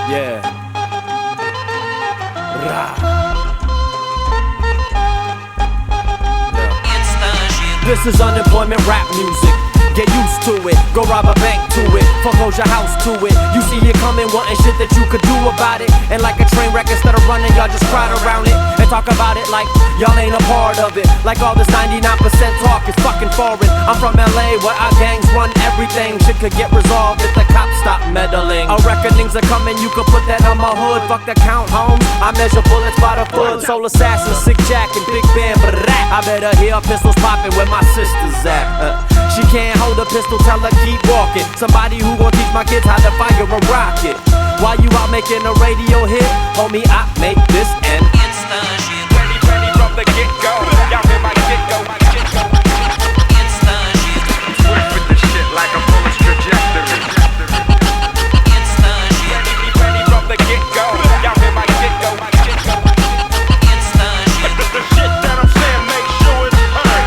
Yeah. Rah. Yeah. This is unemployment rap music. Get used to it, go rob a bank to it, foreclose your house to it. You see it coming, wanting shit that you could do about it. And like a train wreck, instead of running, y'all just crowd around it and talk about it like y'all ain't a part of it. Like all this 99% talk is fucking foreign. I'm from LA where our gangs run everything. Shit could get resolved if the cops stop meddling. Our reckonings are coming, you could put that on my hood. Fuck the count, homes, I measure bullets by the foot. Soul assassin, sick jack, and big band, but I better hear pistols popping where my sister's at. She can't hold a pistol, tell her keep walking. Somebody who gon' teach my kids how to fire a rocket. While you out making a radio hit, homie, I make this and insta shit. Ready from the get-go. Y'all hear my get-go, my get-go. Insta shit. Swift with the shit like a bullet's trajectory. Insta shit. Ready from the get-go. Y'all hear my get-go, my get-go. Insta shit. The shit that I'm saying, make sure it's heard.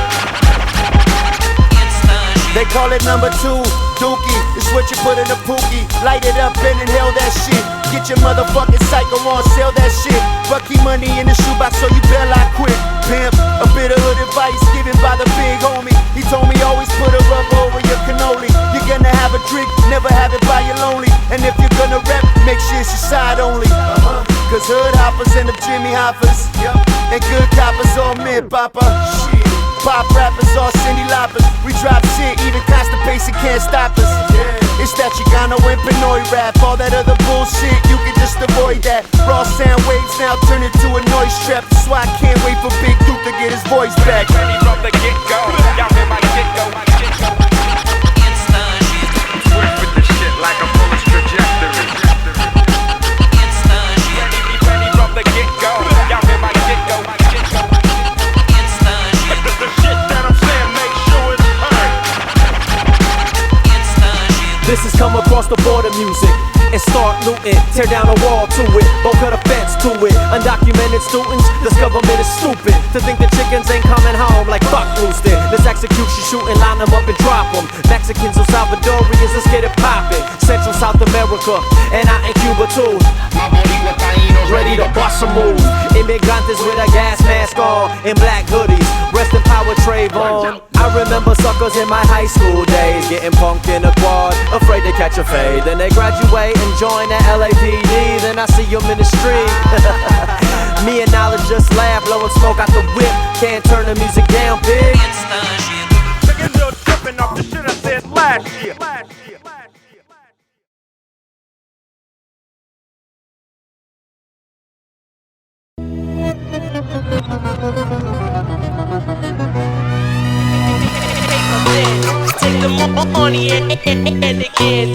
They call it number 2, Dookie. It's what you put in a pookie. Light it up and inhale that shit. Get your motherfucking psycho on, sell that shit. Bucky money in the shoebox so you bail out quick. Pimp, a bit of hood advice given by the big homie. He told me always put a rubber over your cannoli. You're gonna have a drink, never have it by your lonely. And if you're gonna rap, make sure it's your side only. Cause hood hoppers end up Jimmy Hoppers. And good coppers all mid popper. Pop rappers all Cindy Loppers. We drop shit, even constipation can't stop us. It's that Chicano and Pinoy rap. All that other bullshit, you can just avoid that. Raw sound waves now turn into a noise trap. That's why I can't wait for Big Duke to get his voice back. Ready from the get-go. Y'all hear my get-go, my get-go. Insta shit. Swift with the shit like a bullet's trajectory. Insta shit. Ready from the get-go. Y'all hear my get-go, my get-go. Insta shit. The shit that I'm saying, make sure it's heard. Insta shit. This is come across the border music. And start looting, tear down a wall to it, bulk of the fence to it. Undocumented students, this government is stupid to think the chickens ain't coming home like fuck roosted. This execution shooting, line them up and drop them. Mexicans or Salvadorians, let's get it poppin'. Central South America, and out in Cuba too. Ready to bust a move. Immigrantes with a gas mask on and black hoodies. Rest in power, Trayvon. I remember suckers in my high school days getting punked in a quad, afraid to catch a fade. Then they graduate and join the LAPD. Then I see them in the street. Me and Knowledge just laugh, blowing smoke out the whip. Can't turn the music down, big. Niggas still tripping off the shit I said last year. Take the money and again,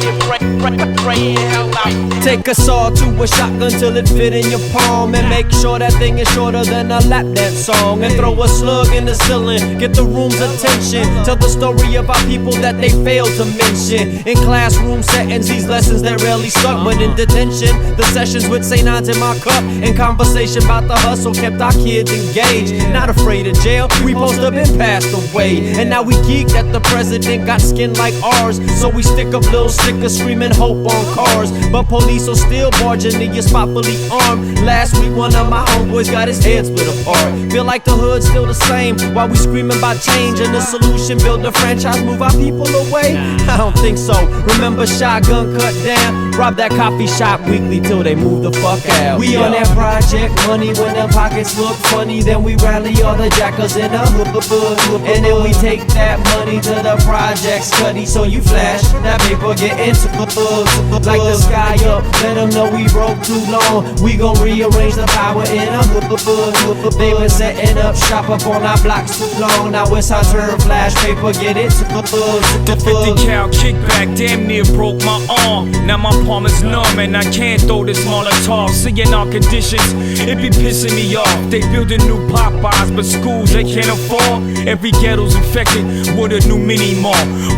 Take a saw to a shotgun till it fit in your palm. And make sure that thing is shorter than a lap dance song. And throw a slug in the ceiling, get the room's attention. Tell the story of our people that they failed to mention. In classroom settings, these lessons that rarely stuck. But in detention, the sessions with St. Nines in my cup. And conversation about the hustle kept our kids engaged. Not afraid of jail, we supposed to been passed away. And now we geek that the president got skin like ours. So we stick up little stickers screaming hope on cars. But police are still barging in your spot fully armed. Last week one of my homeboys got his head split apart. Feel like the hood's still the same while we screaming about change. And the solution, build a franchise, move our people away? I don't think so. Remember shotgun cut down, rob that coffee shop weekly till they move the fuck out. We on that project money when the pockets look funny. Then we rally all the jackers in the hood. And then we take that money to the project study. So you flash that paper, get into the hood. Like the sky up, let them know we broke too long. We gon' rearrange the power in a hood. They been setting up shop up on our blocks too long. Now it's our turn, flash paper, get it to the hood. The 50 cal kickback damn near broke my arm. Now my palm is numb and I can't throw this Molotov. Seeing our conditions, it be pissing me off. They building new Popeyes, but schools they can't afford. Every ghetto's infected with a new mini mall,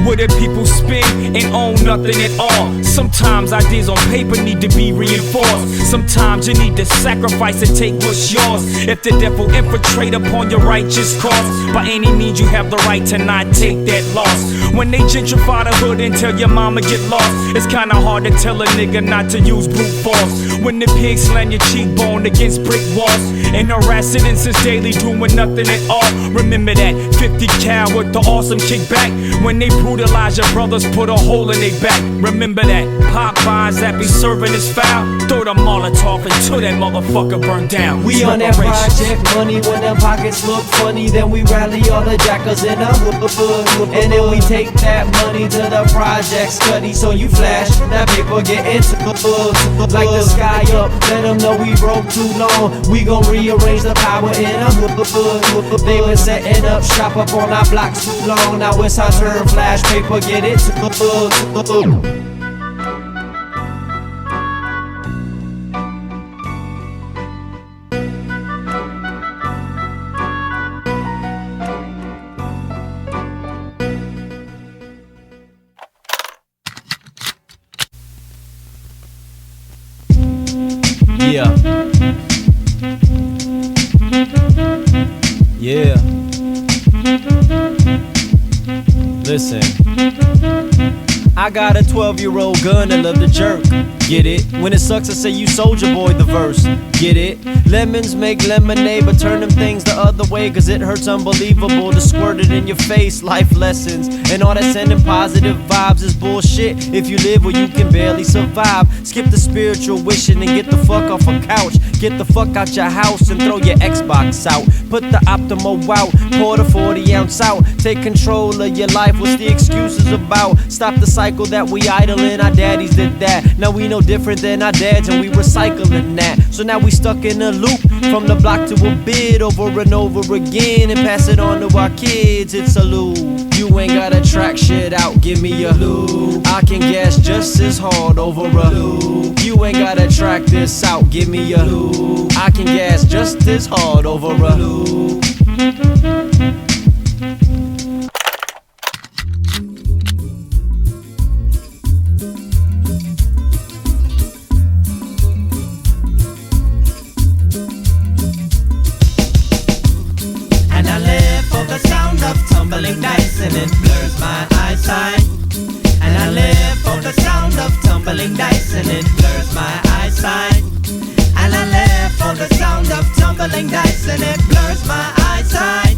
where the people spend and own nothing at all. Sometimes ideas on paper need to be reinforced. Sometimes you need to sacrifice and take what's yours. If the devil infiltrate upon your righteous cause, by any means you have the right to not take that loss. When they gentrify the hood and tell your mama get lost, it's kinda hard to tell a nigga not to use brute force. When the pigs slam your cheekbone against brick walls and harass citizens daily doing nothing at all. Remember that 50 cal with the awesome kickback. When they brutalize your brothers, put a hole in their back. Remember that Popeyes that be serving is foul. Throw the Molotov until that motherfucker burn down. We on that project money when them pockets look funny. Then we rally all the jackers in the hood. And then we take that money to the project study. So you flash that paper, get into like the sky up. Let them know we broke too long. We gon' rearrange the power in the hood. They been setting up shop up on our blocks too long. Now it's our turn, flash paper, get it to Yeah. Yeah. Listen, I got a 12-year-old gun that love to jerk. Get it? When it sucks, I say you soldier boy the verse. Get it? Lemons make lemonade, but turn them things the other way, cause it hurts unbelievable to squirt it in your face. Life lessons and all that sending positive vibes is bullshit if you live where you can barely survive. Skip the spiritual wishing and get the fuck off a couch. Get the fuck out your house and throw your Xbox out. Put the Optimo out, pour the 40-ounce out. Take control of your life, what's the excuses about? Stop the cycle that we idling, our daddies did that. Now we no different than our dads and we recycling that. So now we stuck in a loop, from the block to a bid, over and over again, and pass it on to our kids. It's a loop. You ain't gotta track shit out, give me a loop. I can gas just as hard over a loop. You ain't gotta track this out, give me a loop. I can gas just as hard over a loop. Tumbling dice and it blurs my eyesight. And I live for the sound of tumbling dice and it blurs my eyesight. And I live for the sound of tumbling dice and it blurs my eyesight.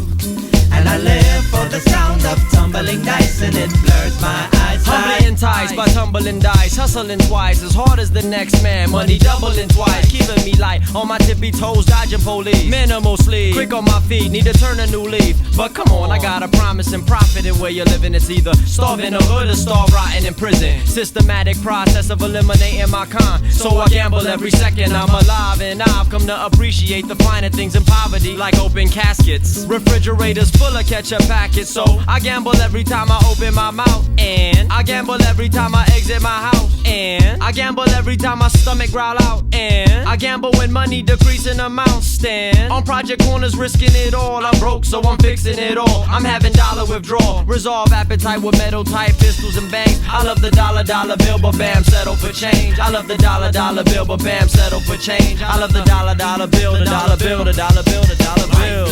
And I live for the sound of tumbling dice and it blurs my eyesight. Humbling ties by tumbling dice, hustling twice as hard as the next man. Money doubling twice, keeping me light on my tippy toes, dodging police. Minimal sleep, quick on my feet, need to turn a new leaf. But come on, I got a promise and profit in where you're living. It's either starve in the hood or starve rotting in prison. Systematic process of eliminating my con. So I gamble every second I'm alive, and I've come to appreciate the finer things in poverty, like open caskets, refrigerators full of ketchup packets. So I gamble every time I open my mouth, and I gamble every time I exit my house, and I gamble every time my stomach growl out, and I gamble when money decrease in amount. Stand on project corners risking it all. I'm broke so I'm fixing it all. I'm having dollar withdrawal, resolve appetite with metal type pistols and bangs. I love the dollar bill, but bam, settle for change. I love the dollar bill, but bam, settle for change. I love the dollar bill, the dollar bill, the dollar bill, the dollar bill.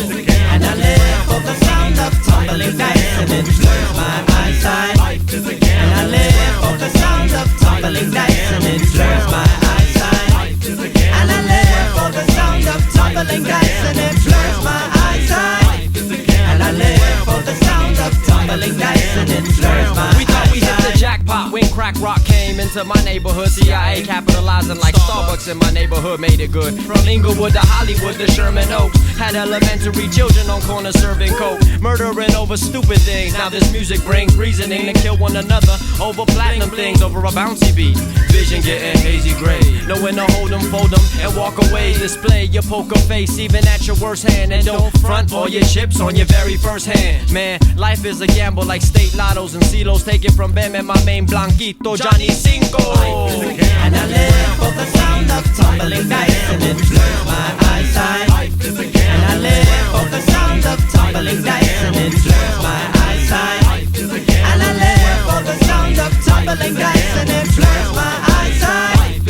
And I live for the sound of tumbling dice and it blurs my eyesight. And I live for the sound of tumbling dice and it blurs my eyesight. And I live for the sound of tumbling dice and it blurs my eyesight. And I live for the sound of tumbling dice and it blurs my eyesight. We thought we hit the jackpot when crack rock came into my neighborhood. CIA capitalizing like Starbucks in my neighborhood made it good. From Inglewood to Hollywood to Sherman Oaks, had elementary children on corners serving coke, murdering over stupid things. Now this music brings reasoning to kill one another over platinum things, over a bouncy beat. Vision getting hazy gray, know when to hold 'em, fold 'em, and walk away. Display your poker face even at your worst hand, and don't front all your chips on your very first hand. Man, life is a gamble like state lottos and CeeLos. Take it from Bam and my main Blanquito, Johnny Cinco. And I live for the sound of tumbling dice and it blurs my eyesight. And I live for the sound of tumbling dice and it blurs my eyesight. And I live for the sound of tumbling dice and it blurs my eyesight.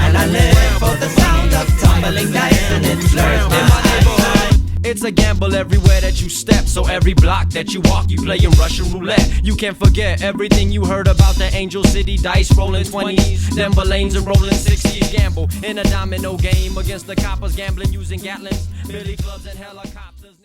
And I live for the sound of tumbling dice and it blurs my eyesight. It's a a gamble everywhere that you step. So every block that you walk, you playing Russian roulette. You can't forget everything you heard about the Angel City dice, rolling 20s, Denver lanes and rolling 60s. Gamble in a domino game against the coppers, gambling using Gatlins, billy clubs and helicopters.